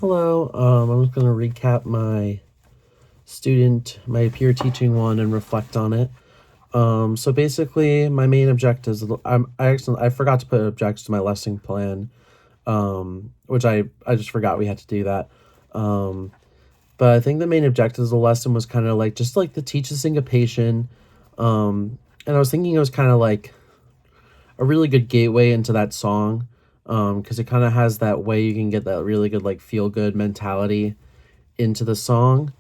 Hello, I'm just going to recap my peer teaching one and reflect on it. So basically, my main objectives, I forgot to put objectives to my lesson plan, which I just forgot we had to do that. Um, but I think the main objectives of the lesson was kind of like, just like to teach the syncopation. And I was thinking it was kind of like a really good gateway into that song, because it kind of has that way you can get that really good, like, feel good mentality into the song,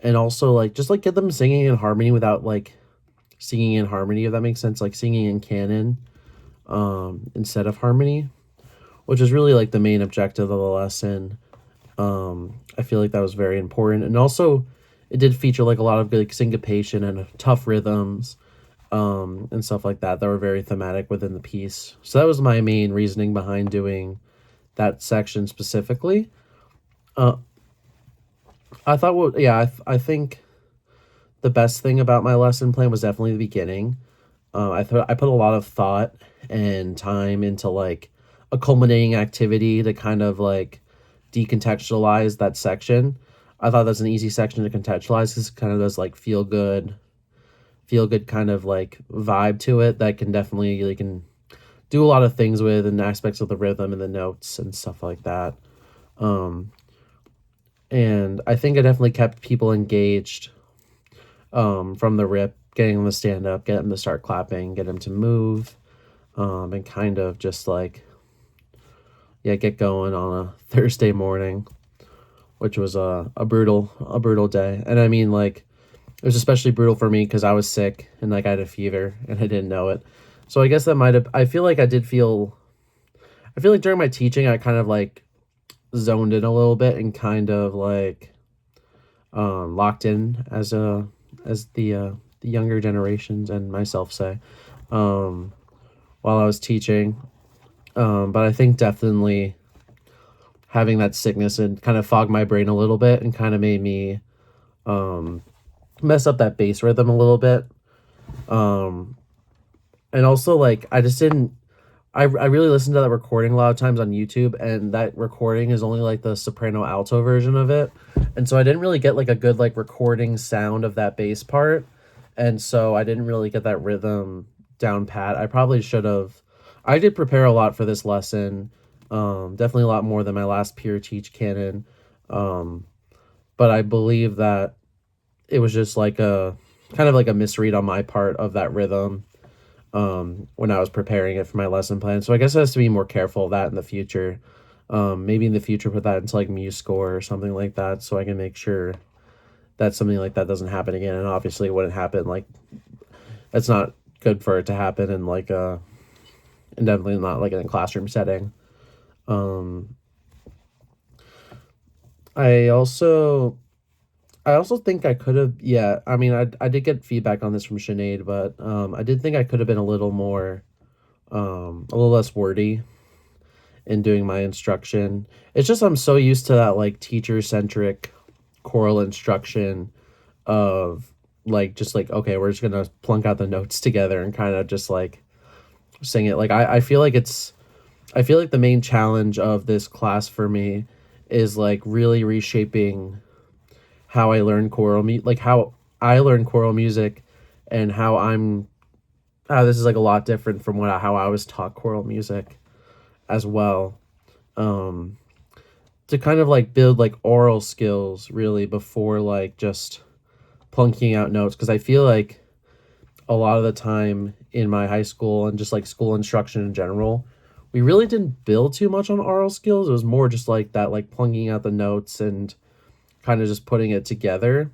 and also like just like get them singing in harmony without like singing in harmony, if that makes sense, like singing in canon instead of harmony, which is really like the main objective of the lesson. I feel like that was very important, and also it did feature like a lot of good, like, syncopation and tough rhythms, and stuff like that were very thematic within the piece. So that was my main reasoning behind doing that section specifically. uh, I thought, well, yeah, I think the best thing about my lesson plan was definitely the beginning. I put a lot of thought and time into like a culminating activity to kind of like decontextualize that section. I thought that's an easy section to contextualize because it kind of does like feel good kind of like vibe to it that can definitely, you can do a lot of things with, and aspects of the rhythm and the notes and stuff like that. Um, and I think I definitely kept people engaged, from the rip, getting them to stand up, get them to start clapping, get them to move, and kind of just like, yeah, get going on a Thursday morning, which was a brutal day. And I mean, like, it was especially brutal for me because I was sick and like I had a fever and I didn't know it. So I guess that might have, I feel like during my teaching, I kind of like zoned in a little bit and kind of like, locked in, as the younger generations and myself say, um, while I was teaching. But I think definitely having that sickness and kind of fogged my brain a little bit and kind of made me, um, mess up that bass rhythm a little bit. Um, and also, like, I just didn't. I really listened to that recording a lot of times on YouTube, and that recording is only like the soprano alto version of it. And so I didn't really get like a good like recording sound of that bass part. And so I didn't really get that rhythm down pat. I probably should have. I did prepare a lot for this lesson, definitely a lot more than my last peer teach canon. Um, but I believe that it was just like a kind of like a misread on my part of that rhythm, when I was preparing it for my lesson plan. So I guess I have to be more careful of that in the future. Maybe in the future put that into like Muse Score or something like that, so I can make sure that something like that doesn't happen again. And obviously, it wouldn't happen. Like, that's not good for it to happen in like and definitely not like in a classroom setting. Um, I also I also think I could have, yeah. I mean, I did get feedback on this from Sinead, but I did think I could have been a little more, a little less wordy in doing my instruction. It's just I'm so used to that like teacher centric choral instruction of like, just like, okay, we're just gonna plunk out the notes together and kind of just like sing it. Like, I feel like the main challenge of this class for me is like really reshaping how I learn like how I learn choral music, and how this is like a lot different from how I was taught choral music as well. Um, to kind of like build like oral skills really before like just plunking out notes, because I feel like a lot of the time in my high school and just like school instruction in general, we really didn't build too much on oral skills. It was more just like that, like plunking out the notes and kind of just putting it together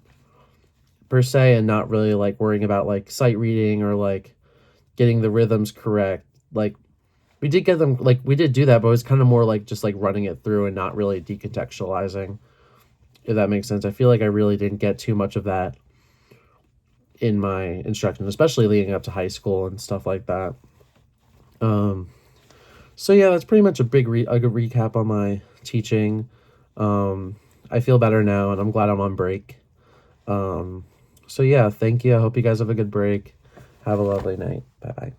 per se, and not really like worrying about like sight reading or like getting the rhythms correct. Like, we did get them, like we did do that, but it was kind of more like just like running it through and not really decontextualizing, if that makes sense. I feel like I really didn't get too much of that in my instruction, especially leading up to high school and stuff like that. Um, so yeah, that's pretty much a good recap on my teaching. I feel better now, and I'm glad I'm on break. Um, so yeah, thank you. I hope you guys have a good break. Have a lovely night. Bye bye.